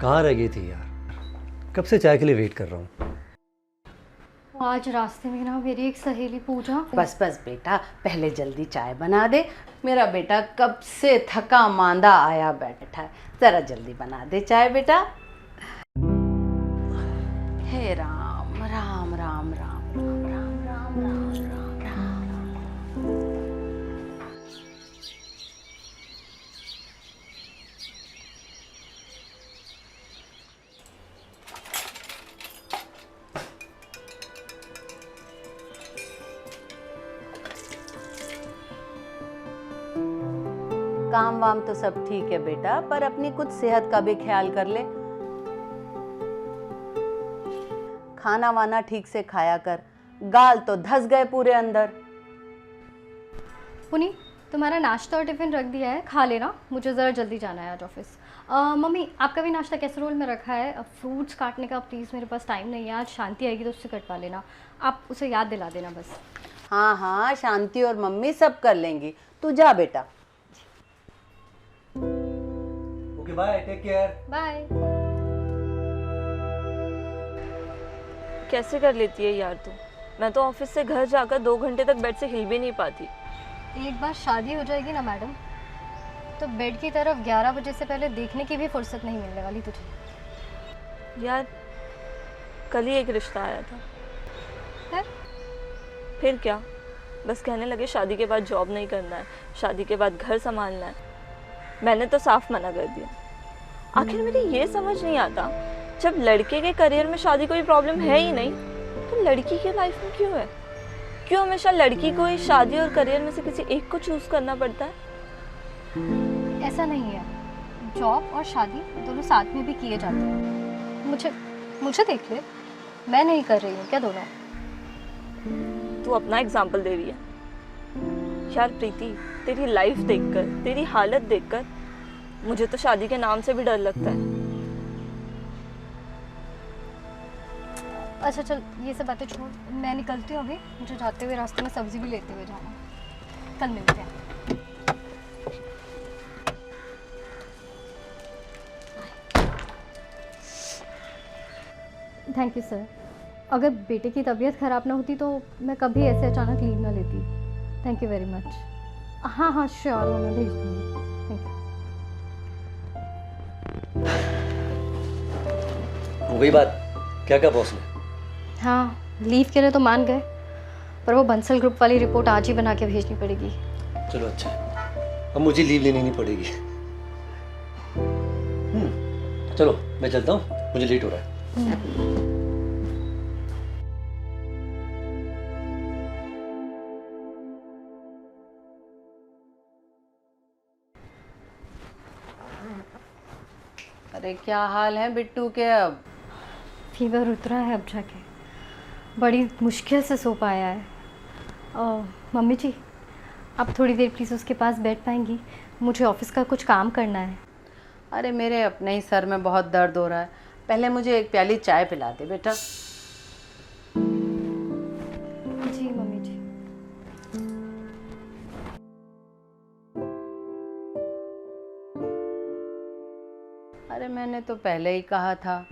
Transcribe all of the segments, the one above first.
कहाँ रह गई थी यार? कब से चाय के लिए वेट कर रहा हूँ। आज रास्ते में ना मेरी एक सहेली पूजा। बस बस बेटा, पहले जल्दी चाय बना दे। मेरा बेटा कब से थका मांदा आया बैठा है, जरा जल्दी बना दे चाय बेटा। हे राम राम राम राम राम राम राम राम राम राम राम। काम वाम तो सब ठीक है बेटा, पर अपनी कुछ सेहत का भी ख्याल कर ले। खाना वाना ठीक से खाया कर, गाल तो धस गए पूरे अंदर। पुनी, तुम्हारा नाश्ता और टिफ़िन रख दिया है, खा लेना, मुझे ज़रा जल्दी जाना है आज ऑफिस। मम्मी, आपका भी नाश्ता कैसरोल में रखा है, फ्रूट्स काटने का प्लीज़ मेरे पास टाइम नहीं है, आज शांति आएगी तो उससे कटवा लेना, आप उसे याद दिला देना बस। हाँ हाँ, शांति और मम्मी सब कर लेंगी, तू जा बेटा। Okay bye, take care. Bye. कैसे कर लेती है यार तू? मैं तो ऑफिस से घर जाकर 2 घंटे तक बेड से हिल भी नहीं पाती। एक बार शादी हो जाएगी ना मैडम, तो बेड की तरफ 11 बजे से पहले देखने की भी फुर्सत नहीं मिलने वाली तुझे। यार कल ही एक रिश्ता आया था। है? फिर क्या, बस कहने लगे शादी के बाद जॉब नहीं करना है, शादी के बाद घर संभालना है। मैंने तो साफ मना कर दिया। आखिर मेरी ये समझ नहीं आता, जब लड़के के करियर में शादी कोई प्रॉब्लम है ही नहीं, तो लड़की के लाइफ में क्यों है? क्यों हमेशा लड़की को ही शादी और करियर में से किसी एक को चूज करना पड़ता है? ऐसा नहीं है, जॉब और शादी दोनों साथ में भी किए जाते हैं। मुझे देख ले, मैं नहीं कर रही हूँ क्या दोनों? तू अपना एग्जाम्पल दे रही है। यार प्रीति, तेरी लाइफ देखकर, तेरी हालत देखकर मुझे तो शादी के नाम से भी डर लगता है। अच्छा चल, ये सब बातें छोड़, मैं निकलती हूँ अभी, मुझे जाते हुए रास्ते में सब्जी भी लेते हुए जाना है। कल मिलते हैं। Thank you sir. अगर बेटे की तबीयत ख़राब ना होती तो मैं कभी ऐसे अचानक लीव ना लेती। Thank you very much. हाँ हाँ श्योर, मैं भेज दूँगी। Thank you. हो गई बात? क्या क्या बॉस ने? हाँ, लीव के लिए तो मान गए, पर वो बंसल ग्रुप वाली रिपोर्ट आज ही बना के भेजनी पड़ेगी। चलो अच्छा है, अब मुझे लीव लेनी नहीं पड़ेगी। चलो मैं चलता हूँ, मुझे लेट हो रहा है। अरे क्या हाल है बिट्टू के? अब फीवर उतरा है अब जाके, बड़ी मुश्किल से सो पाया है। मम्मी जी, आप थोड़ी देर प्लीज़ उसके पास बैठ पाएंगी? मुझे ऑफिस का कुछ काम करना है। अरे मेरे अपने ही सर में बहुत दर्द हो रहा है, पहले मुझे एक प्याली चाय पिला दे बेटा। जी मम्मी जी। अरे मैंने तो पहले ही कहा था,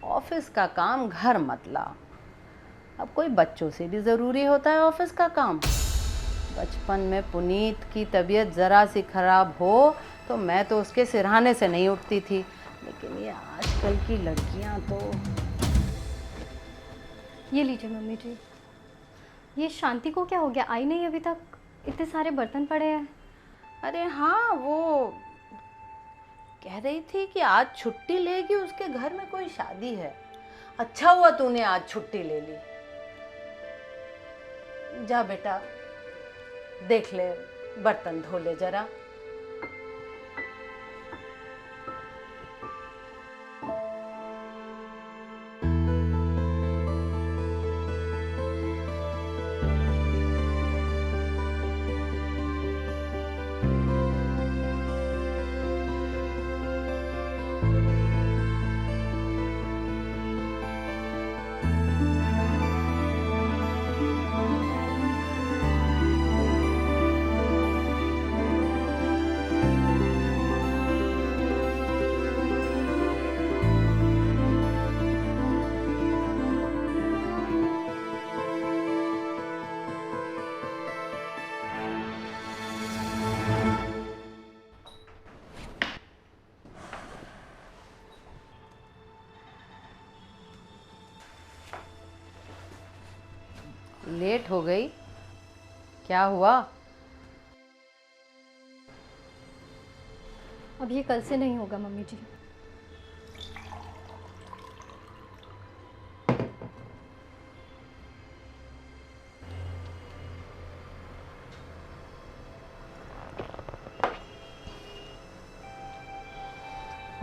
ऑफिस का काम घर मत ला। अब कोई बच्चों से भी ज़रूरी होता है ऑफिस का काम। बचपन में पुनीत की तबीयत ज़रा सी खराब हो तो मैं तो उसके सिरहाने से नहीं उठती थी, लेकिन ये आजकल की लड़कियां तो। ये लीजिए मम्मी जी। ये शांति को क्या हो गया, आई नहीं अभी तक? इतने सारे बर्तन पड़े हैं। अरे हाँ, वो कह रही थी कि आज छुट्टी लेगी, उसके घर में कोई शादी है। अच्छा हुआ तूने आज छुट्टी ले ली। जा बेटा, देख ले, बर्तन धो ले जरा। लेट हो गई? क्या हुआ? अब ये कल से नहीं होगा मम्मी जी।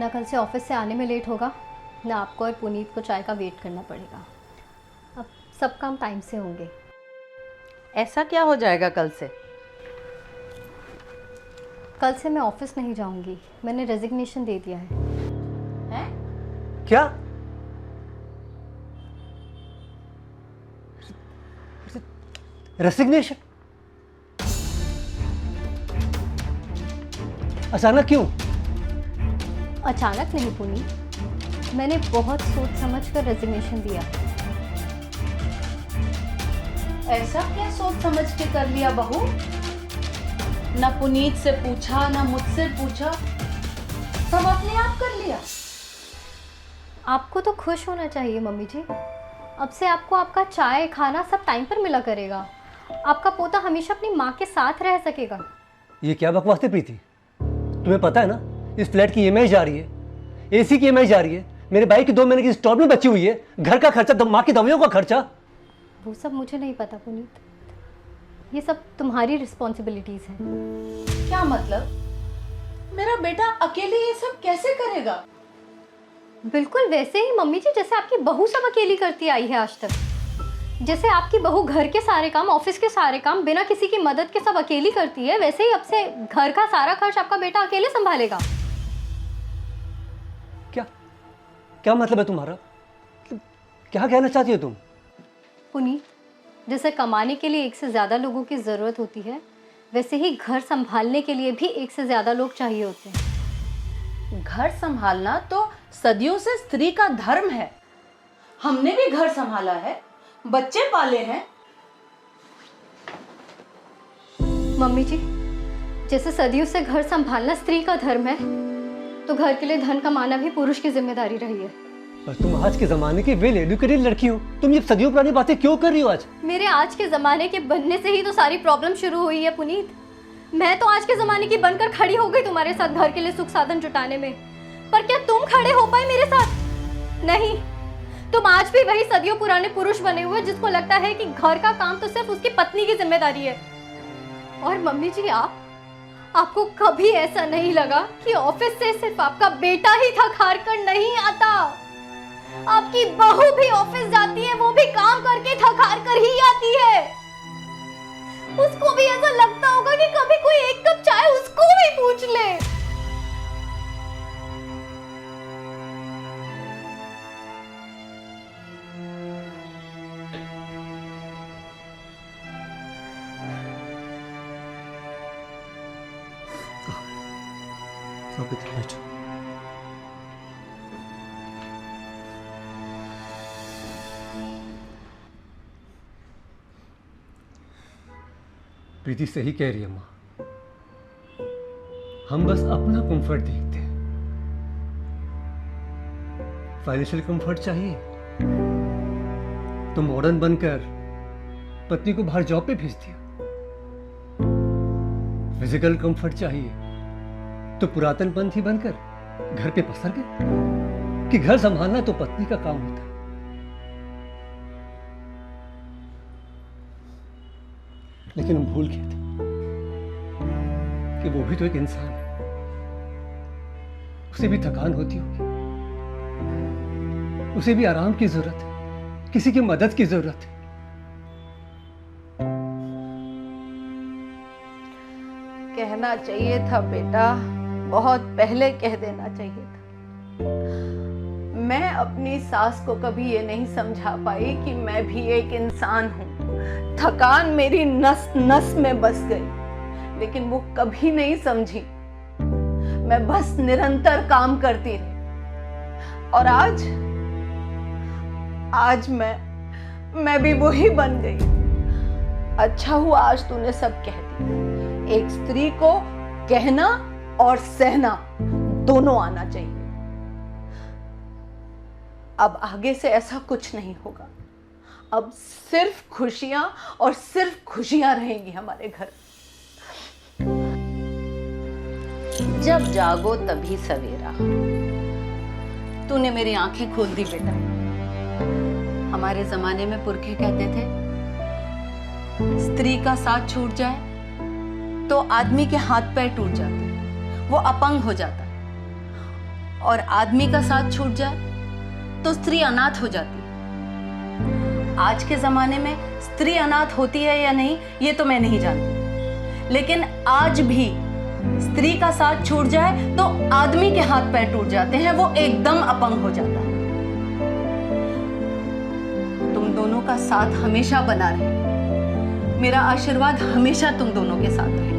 ना कल से ऑफिस से आने में लेट होगा, ना आपको और पुनीत को चाय का वेट करना पड़ेगा। अब सब काम टाइम से होंगे। ऐसा क्या हो जाएगा कल से? कल से मैं ऑफिस नहीं जाऊंगी, मैंने रेजिग्नेशन दे दिया है। हैं? क्या? रेसिग्नेशन? अचानक क्यों? अचानक नहीं पुनीत, मैंने बहुत सोच समझ कर रेजिग्नेशन दिया। ऐसा क्या सोच समझ के कर लिया बहू? ना पुनीत से पूछा, ना मुझसे पूछा, सब अपने आप कर लिया। आपको तो खुश होना चाहिए मम्मी जी। अब से आपको आपका चाय खाना सब टाइम पर मिला करेगा। आपका पोता हमेशा अपनी माँ के साथ रह सकेगा। ये क्या बकवास है प्रीति? तुम्हें पता है ना, इस फ्लैट की ईएमआई जा रही है, एसी की ईएमआई जा रही है, मेरे भाई की 2 महीने की इंस्टॉलमेंट बची हुई है, घर का खर्चा, माँ की दवाइयों का खर्चा। वो सब मुझे नहीं पता पुनीत, ये सब तुम्हारी रिस्पॉन्सिबिलिटीज हैं। क्या मतलब? मेरा बेटा अकेले ये सब कैसे करेगा? बिल्कुल वैसे ही मम्मी जी जैसे आपकी बहू सब अकेली करती आई है आज तक। जैसे आपकी बहू घर के सारे काम, ऑफिस के सारे काम बिना किसी की मदद के सब अकेली करती है, वैसे ही अब से घर का सारा खर्च आपका बेटा अकेले संभालेगा। क्या क्या मतलब है तुम्हारा? क्या कहना चाहती हो तुम? पुनीत, जैसे कमाने के लिए एक से ज़्यादा लोगों की ज़रूरत होती है, वैसे ही घर संभालने के लिए भी एक से ज़्यादा लोग चाहिए होते हैं। घर संभालना तो सदियों से स्त्री का धर्म है। हमने भी घर संभाला है, बच्चे पाले हैं। मम्मी जी, जैसे सदियों से घर संभालना स्त्री का धर्म है, तो घर के लिए धन कमाना भी पुरुष की जिम्मेदारी रही है। पर तुम आज के जमाने की वेल एजुकेटेड लड़की हो, तुम ये सदियों पुरानी बातें क्यों कर रही हो आज? मेरे आज के ज़माने के बनने से ही तो सारी प्रॉब्लम शुरू हुई है पुनीत। मैं तो आज के ज़माने की बनकर खड़ी हो गई तुम्हारे साथ घर के लिए सुख साधन जुटाने में, पर क्या तुम खड़े हो पाए मेरे साथ? नहीं, तुम आज भी वही सदियों पुराने पुरुष बने हुए जिसको लगता है कि घर का काम तो सिर्फ उसकी पत्नी की जिम्मेदारी है। और मम्मी जी, आपको कभी ऐसा नहीं लगा कि ऑफिस से सिर्फ आपका बेटा ही थक हार कर नहीं आता? आपकी बहू भी ऑफिस जाती है, वो भी काम करके थक हार कर ही आती है। उसको भी ऐसा लगता होगा कि कभी कोई एक कप चाय उसको भी पूछ ले। प्रीति सही कह रही है माँ, हम बस अपना कंफर्ट देखते हैं। फाइनेंशियल कंफर्ट चाहिए तो मॉडर्न बनकर पत्नी को बाहर जॉब पे भेज दिया। फिजिकल कंफर्ट चाहिए तो पुरातन पंथी बनकर घर पे पसर गए कि घर संभालना तो पत्नी का काम होता है। लेकिन हम भूल गए थे कि वो भी तो एक इंसान है, उसे भी थकान होती होगी, उसे भी आराम की जरूरत है, किसी की मदद की जरूरत है। कहना चाहिए था बेटा, बहुत पहले कह देना चाहिए था। मैं अपनी सास को कभी ये नहीं समझा पाई कि मैं भी एक इंसान हूँ। थकान मेरी नस नस में बस गई, लेकिन वो कभी नहीं समझी। मैं बस निरंतर काम करती रही और आज मैं भी वही बन गई। अच्छा हुआ आज तूने सब कह दिया। एक स्त्री को कहना और सहना दोनों आना चाहिए। अब आगे से ऐसा कुछ नहीं होगा। अब सिर्फ खुशियां और सिर्फ खुशियां रहेंगी हमारे घर। जब जागो तभी सवेरा। तूने मेरी आंखें खोल दी बेटा। हमारे जमाने में पुरखे कहते थे स्त्री का साथ छूट जाए तो आदमी के हाथ पैर टूट जाते, वो अपंग हो जाता, और आदमी का साथ छूट जाए तो स्त्री अनाथ हो जाती। आज के जमाने में स्त्री अनाथ होती है या नहीं ये तो मैं नहीं जानती, लेकिन आज भी स्त्री का साथ छूट जाए तो आदमी के हाथ पैर टूट जाते हैं, वो एकदम अपंग हो जाता है। तुम दोनों का साथ हमेशा बना रहे, मेरा आशीर्वाद हमेशा तुम दोनों के साथ रहे।